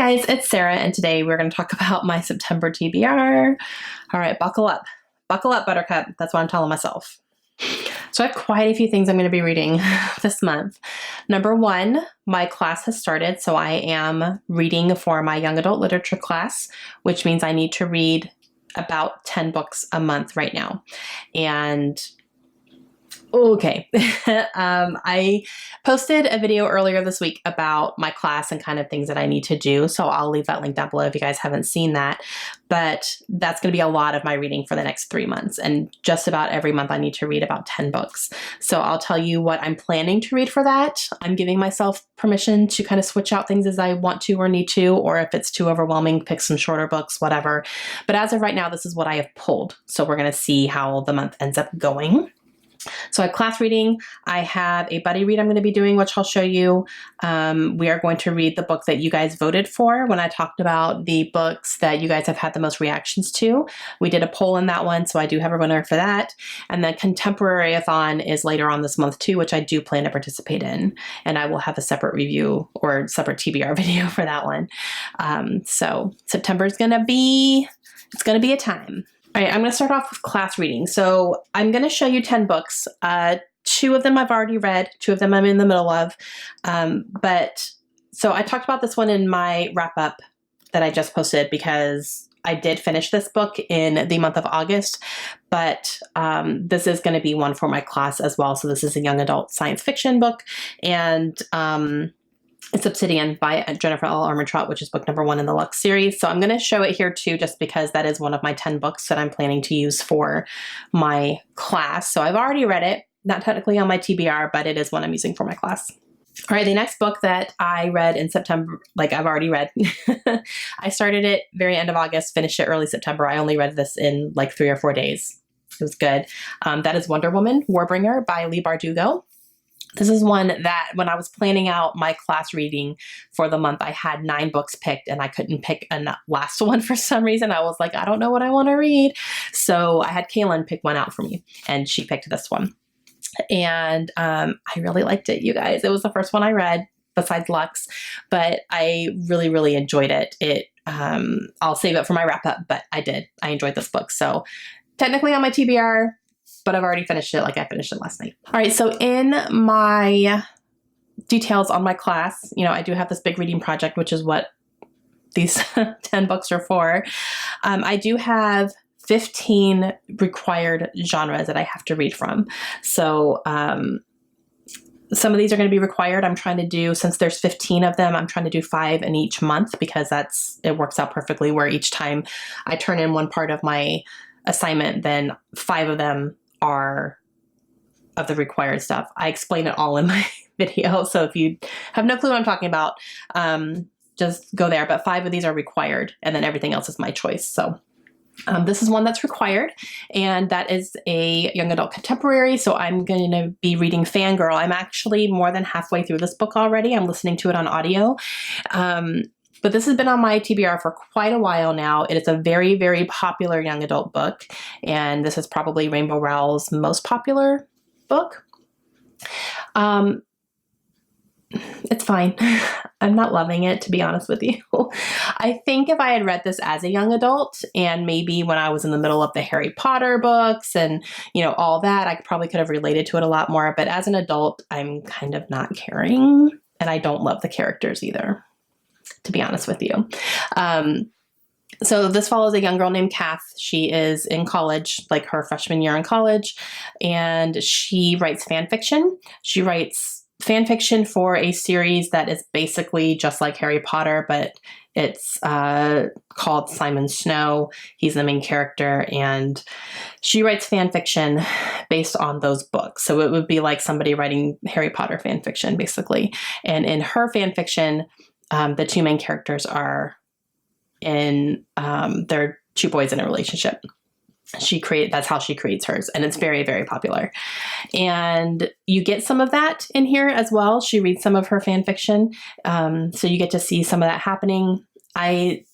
guys, it's Sarah, and today we're going to talk about my September TBR. All right, buckle up. Buckle up, Buttercup. That's what I'm telling myself. So I have quite a few things I'm going to be reading this month. Number one, my class has started, so I am reading for my young adult literature class, which means I need to read about 10 books a month right now. And okay. I posted a video earlier this week about my class and kind of things that I need to do. So I'll leave that link down below if you guys haven't seen that. But that's going to be a lot of my reading for the next 3 months. And just about every month I need to read about 10 books. So I'll tell you what I'm planning to read for that. I'm giving myself permission to kind of switch out things as I want to or need to, or if it's too overwhelming, pick some shorter books, whatever. But as of right now, this is what I have pulled. So we're going to see how the month ends up going. So I have class reading. I have a buddy read I'm going to be doing, which I'll show you. We are going to read the book that you guys voted for when I talked about the books that you guys have had the most reactions to. We did a poll in that one, so I do have a winner for that. And the Contemporary-a-thon is later on this month too, which I do plan to participate in. And I will have a separate review or separate TBR video for that one. So September is going to be, it's going to be a time. All right, I'm going to start off with class reading. So I'm going to show you 10 books. 2 of them I've already read, 2 of them I'm in the middle of. So I talked about this one in my wrap up that I just posted because I did finish this book in the month of August, but this is going to be one for my class as well. So this is a young adult science fiction book, and it's Obsidian by Jennifer L. Armentrout, which is book number 1 in the Lux series. So I'm going to show it here too, just because that is one of my 10 books that I'm planning to use for my class. So I've already read it, not technically on my TBR, but it is one I'm using for my class. All right, the next book that I read in September, like I've already read, I started it very end of August, finished it early September. I only read this in like 3 or 4 days. It was good. That is Wonder Woman, Warbringer by Leigh Bardugo. This is one that when I was planning out my class reading for the month, I had 9 books picked and I couldn't pick a last one for some reason. I was like, I don't know what I want to read. So I had Kaylin pick one out for me and she picked this one. And I really liked it, you guys. It was the first one I read besides Lux, but I really, really enjoyed it. I'll save it for my wrap up, but I did. I enjoyed this book. So technically on my TBR, but I've already finished it like I finished it last night. All right, so in my details on my class, you know, I do have this big reading project, which is what these 10 books are for. I do have 15 required genres that I have to read from. So some of these are going to be required. I'm trying to do, since there's 15 of them, I'm trying to do 5 in each month because it works out perfectly where each time I turn in one part of my assignment, then 5 of them are of the required stuff. I explain it all in my video. So if you have no clue what I'm talking about, just go there. But 5 of these are required and then everything else is my choice. So this is one that's required, and that is a young adult contemporary. So I'm going to be reading Fangirl. I'm actually more than halfway through this book already. I'm listening to it on audio. But this has been on my TBR for quite a while now. It is a very, very popular young adult book, and this is probably Rainbow Rowell's most popular book. It's fine. I'm not loving it, to be honest with you. I think if I had read this as a young adult, and maybe when I was in the middle of the Harry Potter books and, you know, all that, I probably could have related to it a lot more. But as an adult, I'm kind of not caring, and I don't love the characters either, to be honest with you. So this follows a young girl named Kath. She is in college, like her freshman year in college, and she writes fan fiction. She writes fan fiction for a series that is basically just like Harry Potter, but it's called Simon Snow. He's the main character, and she writes fan fiction based on those books. So it would be like somebody writing Harry Potter fan fiction, basically. And in her fan fiction, the 2 main characters are they're 2 boys in a relationship. That's how she creates hers, and it's very, very popular. And you get some of that in here as well. She reads some of her fan fiction, so you get to see some of that happening. I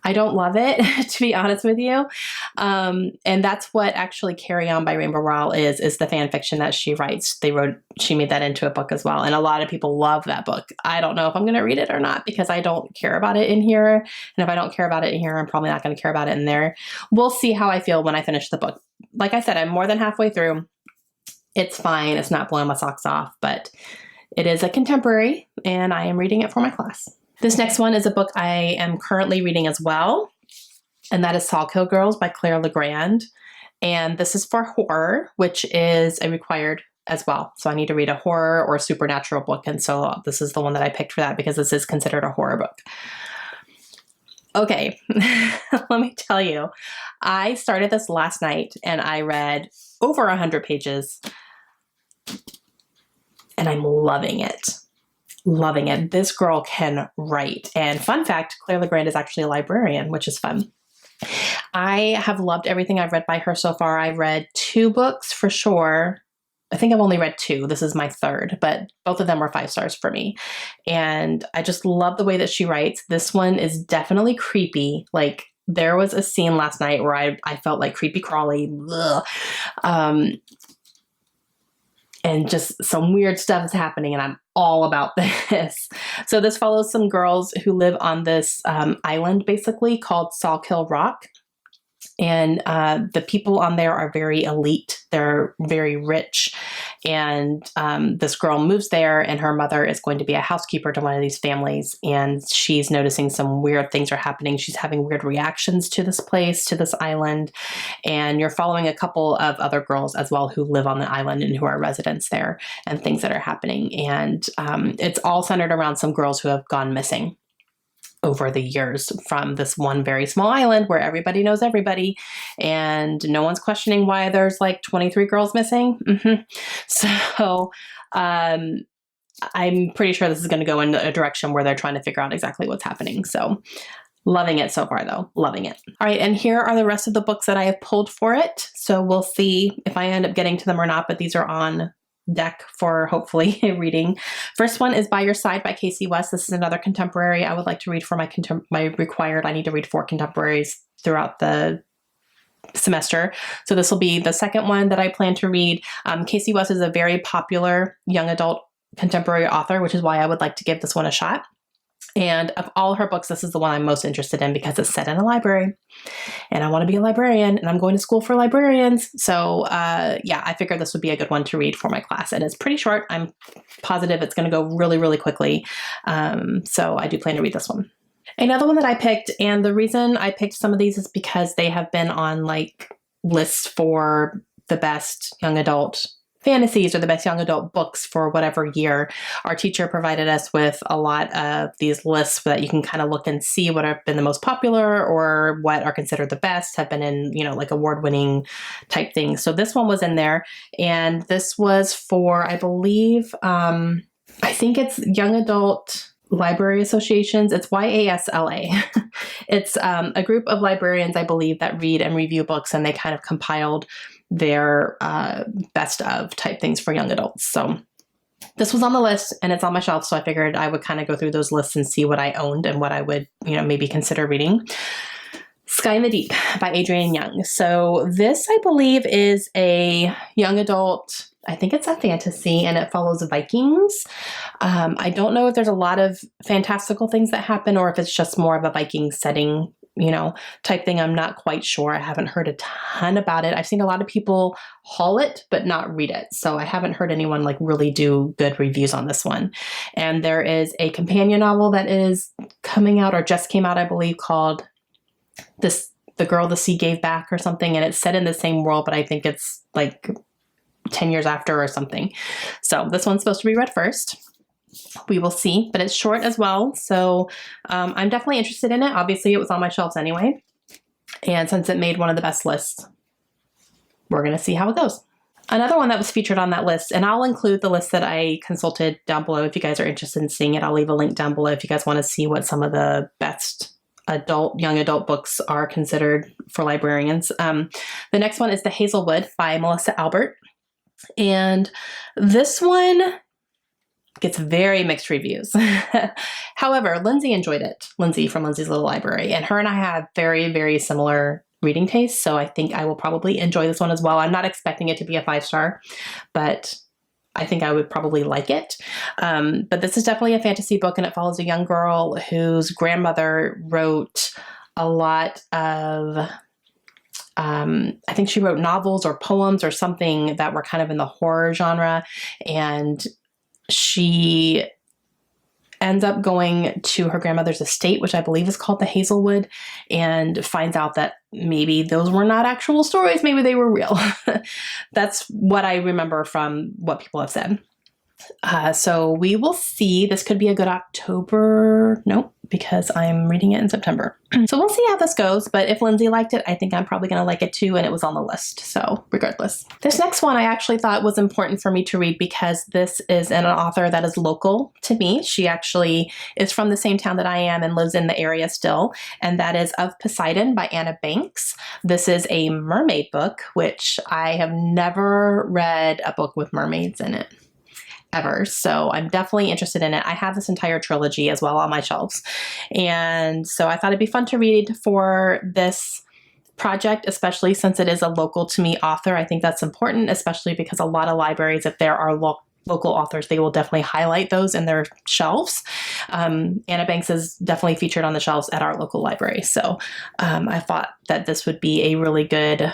I don't love it, to be honest with you. And that's what actually Carry On by Rainbow Rowell is the fan fiction that she writes. She made that into a book as well. And a lot of people love that book. I don't know if I'm going to read it or not because I don't care about it in here. And if I don't care about it in here, I'm probably not going to care about it in there. We'll see how I feel when I finish the book. Like I said, I'm more than halfway through. It's fine. It's not blowing my socks off, but it is a contemporary and I am reading it for my class. This next one is a book I am currently reading as well, and that is Cay Girls by Claire Legrand. And this is for horror, which is a required as well. So I need to read a horror or supernatural book, and so this is the one that I picked for that because this is considered a horror book. Okay, let me tell you, I started this last night and I read over 100 pages and I'm loving it. Loving it. This girl can write. And fun fact, Claire Legrand is actually a librarian, which is fun. I have loved everything I've read by her so far. I've read 2 books for sure. I think I've only read 2. This is my 3rd, but both of them were 5 stars for me. And I just love the way that she writes. This one is definitely creepy. Like there was a scene last night where I felt like creepy crawly. And just some weird stuff is happening and I'm all about this. So this follows some girls who live on this island basically called Sawkill Rock. And the people on there are very elite. They're very rich. And this girl moves there and her mother is going to be a housekeeper to one of these families. And she's noticing some weird things are happening. She's having weird reactions to this place, to this island. And you're following a couple of other girls as well who live on the island and who are residents there and things that are happening. And it's all centered around some girls who have gone missing over the years from this one very small island where everybody knows everybody and no one's questioning why there's like 23 girls missing. So I'm pretty sure this is going to go in a direction where they're trying to figure out exactly what's happening. So loving it so far though, loving it. All right, and here are the rest of the books that I have pulled for it. So we'll see if I end up getting to them or not, but these are on deck for hopefully reading. First one is By Your Side by Casey West. This is another contemporary I would like to read for my required. I need to read 4 contemporaries throughout the semester. So this will be the second one that I plan to read. Casey West is a very popular young adult contemporary author, which is why I would like to give this one a shot. And of all her books, this is the one I'm most interested in because it's set in a library and I want to be a librarian and I'm going to school for librarians. So yeah, I figured this would be a good one to read for my class and it's pretty short. I'm positive it's going to go really, really quickly. So I do plan to read this one. Another one that I picked, and the reason I picked some of these is because they have been on like lists for the best young adult fantasies or the best young adult books for whatever year. Our teacher provided us with a lot of these lists that you can kind of look and see what have been the most popular or what are considered the best, have been in, you know, like award-winning type things. So this one was in there, and this was for, I believe, I think it's young adult library associations. It's YASLA. It's a group of librarians, I believe, that read and review books, and they kind of compiled their best of type things for young adults. So this was on the list and it's on my shelf. So I figured I would kind of go through those lists and see what I owned and what I would, you know, maybe consider reading. Sky in the Deep by Adrienne Young. So this, I believe, is a young adult, I think it's a fantasy, and it follows Vikings. I don't know if there's a lot of fantastical things that happen or if it's just more of a Viking setting, you know, type thing. I'm not quite sure. I haven't heard a ton about it. I've seen a lot of people haul it, but not read it. So I haven't heard anyone like really do good reviews on this one. And there is a companion novel that is coming out or just came out, I believe, called The Girl the Sea Gave Back or something. And it's set in the same world, but I think it's like 10 years after or something. So this one's supposed to be read first. We will see, but it's short as well. So I'm definitely interested in it. Obviously, it was on my shelves anyway. And since it made one of the best lists, we're going to see how it goes. Another one that was featured on that list, and I'll include the list that I consulted down below if you guys are interested in seeing it. I'll leave a link down below if you guys want to see what some of the best young adult books are considered for librarians. The next one is The Hazelwood by Melissa Albert. And this one, gets very mixed reviews. However, Lindsay enjoyed it. Lindsay from Lindsay's Little Library. And her and I have very, very similar reading tastes. So I think I will probably enjoy this one as well. I'm not expecting it to be a 5-star, but I think I would probably like it. But this is definitely a fantasy book, and it follows a young girl whose grandmother wrote a lot of, I think she wrote novels or poems or something that were kind of in the horror genre. And she ends up going to her grandmother's estate, which I believe is called the Hazelwood, and finds out that maybe those were not actual stories. Maybe they were real. That's what I remember from what people have said. So we will see. This could be a good October. Nope, because I'm reading it in September. So we'll see how this goes. But if Lindsay liked it, I think I'm probably going to like it too. And it was on the list. So regardless. This next one I actually thought was important for me to read because this is an author that is local to me. She actually is from the same town that I am and lives in the area still. And that is Of Poseidon by Anna Banks. This is a mermaid book, which I have never read a book with mermaids in it. Ever. So I'm definitely interested in it. I have this entire trilogy as well on my shelves. And so I thought it'd be fun to read for this project, especially since it is a local to me author. I think that's important, especially because a lot of libraries, if there are local authors, they will definitely highlight those in their shelves. Anna Banks is definitely featured on the shelves at our local library. So I thought that this would be a really good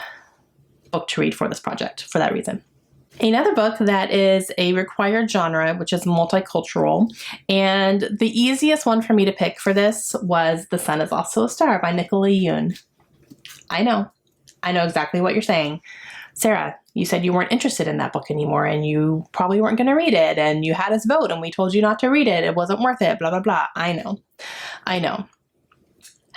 book to read for this project for that reason. Another book that is a required genre, which is multicultural, and the easiest one for me to pick for this was The Sun is Also a Star by Nicola Yoon. I know exactly what you're saying. Sarah, you said you weren't interested in that book anymore and you probably weren't going to read it and you had us vote and we told you not to read it. It wasn't worth it, blah, blah, blah. I know.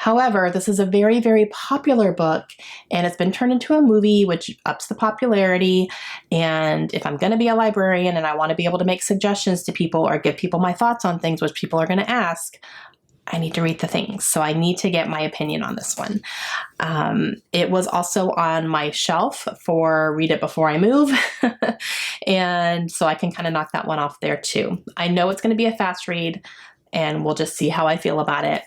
However, this is a very, very popular book and it's been turned into a movie, which ups the popularity. And if I'm going to be a librarian and I want to be able to make suggestions to people or give people my thoughts on things, which people are going to ask, I need to read the things. So I need to get my opinion on this one. It was also on my shelf for Read It Before I Move. And so I can kind of knock that one off there too. I know it's going to be a fast read and we'll just see how I feel about it.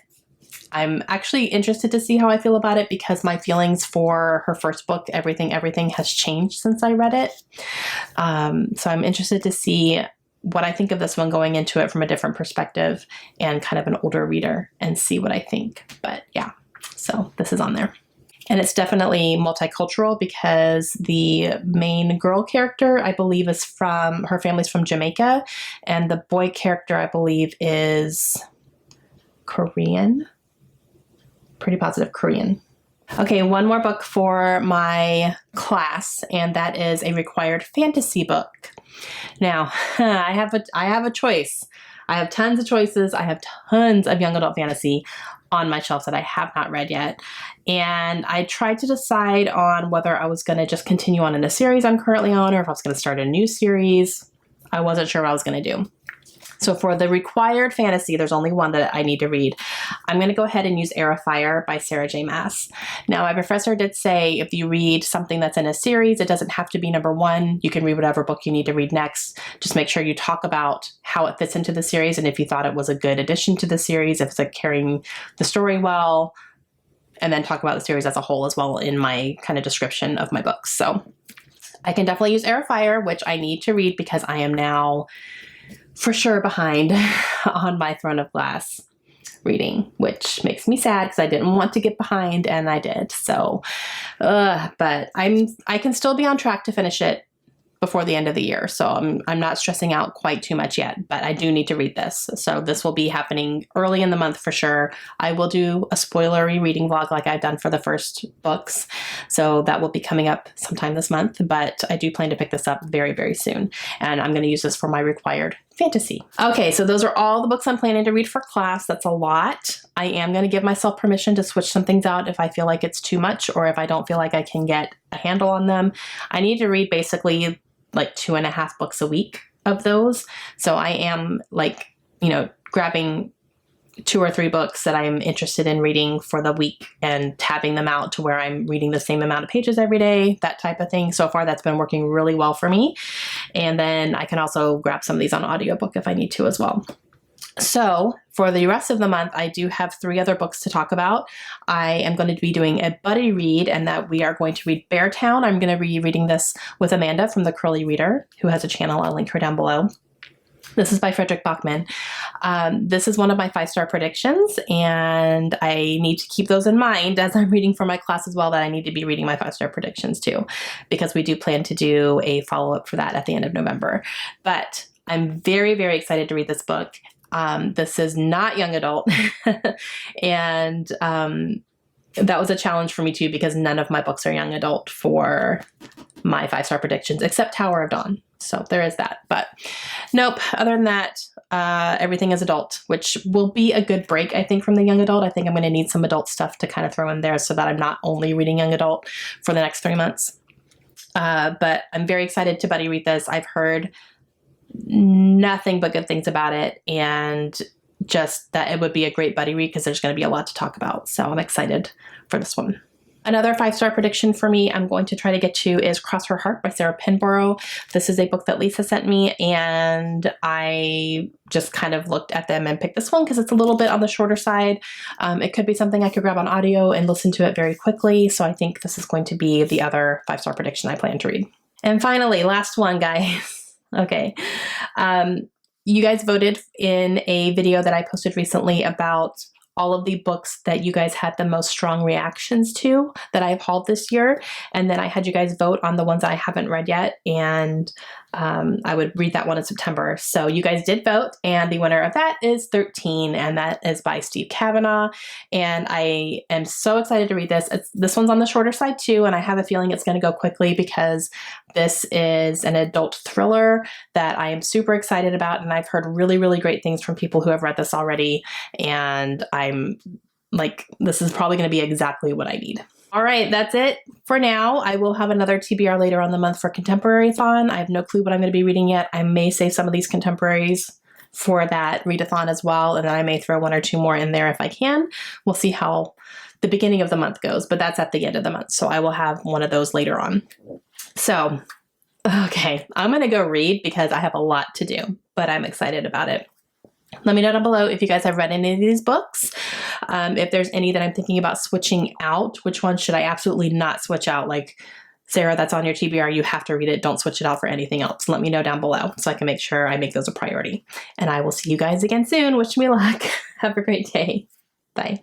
I'm actually interested to see how I feel about it because my feelings for her first book, Everything has changed since I read it. So I'm interested to see what I think of this one going into it from a different perspective and kind of an older reader and see what I think. But yeah, so this is on there. And it's definitely multicultural because the main girl character, I believe, is from, her family's from Jamaica. And the boy character, I believe, is Korean. Pretty positive Korean. Okay, one more book for my class, and that is a required fantasy book. Now, I have a choice. I have tons of choices. I have tons of young adult fantasy on my shelf that I have not read yet. And I tried to decide on whether I was going to just continue on in a series I'm currently on or if I was going to start a new series. I wasn't sure what I was going to do. So for the required fantasy, there's only one that I need to read. I'm going to go ahead and use Air of Fire by Sarah J. Maas. Now, my professor did say if you read something that's in a series, it doesn't have to be number one. You can read whatever book you need to read next. Just make sure you talk about how it fits into the series and if you thought it was a good addition to the series, if it's like carrying the story well, and then talk about the series as a whole as well in my kind of description of my books. So I can definitely use Air of Fire, which I need to read because I am now for sure behind on my Throne of Glass reading, which makes me sad because I didn't want to get behind and I did. So, but I can still be on track to finish it before the end of the year. So I'm not stressing out quite too much yet, but I do need to read this. So this will be happening early in the month for sure. I will do a spoilery reading vlog like I've done for the first books. So that will be coming up sometime this month, but I do plan to pick this up very, very soon. And I'm going to use this for my required fantasy. Okay, so those are all the books I'm planning to read for class. That's a lot. I am going to give myself permission to switch some things out if I feel like it's too much or if I don't feel like I can get a handle on them. I need to read basically like 2.5 books a week of those. So I am like, grabbing 2 or 3 books that I'm interested in reading for the week and tabbing them out to where I'm reading the same amount of pages every day, that type of thing. So far, that's been working really well for me. And then I can also grab some of these on audiobook if I need to as well. So for the rest of the month, I do have 3 other books to talk about. I am going to be doing a buddy read, and that we are going to read Beartown. I'm going to be reading this with Amanda from The Curly Reader, who has a channel. I'll link her down below. This is by Frederick Bachman. This is one of my 5-star predictions, and I need to keep those in mind as I'm reading for my class as well, that I need to be reading my 5-star predictions too, because we do plan to do a follow-up for that at the end of November. But I'm very, very excited to read this book. This is not young adult, and that was a challenge for me too, because none of my books are young adult for my 5-star predictions, except Tower of Dawn. So there is that. But nope, other than that, everything is adult, which will be a good break, I think, from the young adult. I think I'm going to need some adult stuff to kind of throw in there so that I'm not only reading young adult for the next 3 months. But I'm very excited to buddy read this. I've heard nothing but good things about it, and just that it would be a great buddy read because there's going to be a lot to talk about. So I'm excited for this one. Another 5-star prediction for me I'm going to try to get to is Cross Her Heart by Sarah Pinborough. This is a book that Lisa sent me, and I just kind of looked at them and picked this one because it's a little bit on the shorter side. It could be something I could grab on audio and listen to it very quickly. So I think this is going to be the other 5-star prediction I plan to read. And finally, last one, guys. Okay. You guys voted in a video that I posted recently about all of the books that you guys had the most strong reactions to that I've hauled this year. And then I had you guys vote on the ones I haven't read yet. And I would read that one in September. So you guys did vote, and the winner of that is 13, and that is by Steve Kavanaugh. And I am so excited to read this. This one's on the shorter side too, and I have a feeling it's going to go quickly because this is an adult thriller that I am super excited about, and I've heard really, really great things from people who have read this already, and I'm like, this is probably going to be exactly what I need. All right, that's it for now. I will have another TBR later on the month for Contemporary-thon. I have no clue what I'm going to be reading yet. I may save some of these contemporaries for that readathon as well, and then I may throw 1 or 2 more in there if I can. We'll see how the beginning of the month goes, but that's at the end of the month, so I will have one of those later on. So, okay, I'm going to go read because I have a lot to do, but I'm excited about it. Let me know down below if you guys have read any of these books. If there's any that I'm thinking about switching out, which one should I absolutely not switch out? Like, Sarah, that's on your TBR. You have to read it. Don't switch it out for anything else. Let me know down below so I can make sure I make those a priority. And I will see you guys again soon. Wish me luck. Have a great day. Bye.